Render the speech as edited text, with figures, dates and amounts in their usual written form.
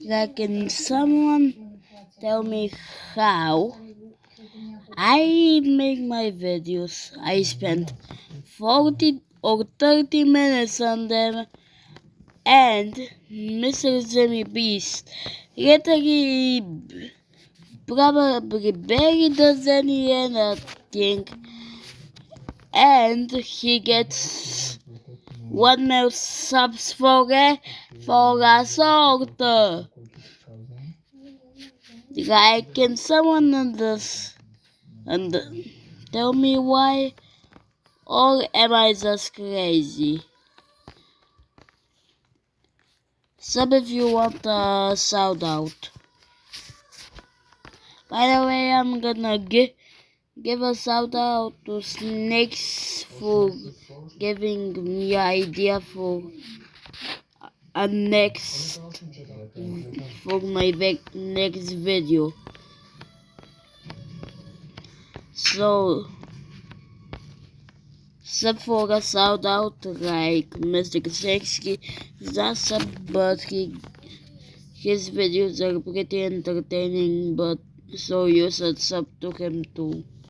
Can someone tell me how I make my videos? I spend 40 or 30 minutes on them, and Mr. Jimmy Beast literally probably barely does anything, and he gets 1 million subs for a sort. Like, can someone tell me why? Or am I just crazy? Sub if you want a shout out. By the way, I'm gonna give a shout out to Snakes for giving me an idea for a next for my next video. So sub for a shout out like Mr. Kaczynski, that's a but his videos are pretty entertaining, but so you should sub to him too.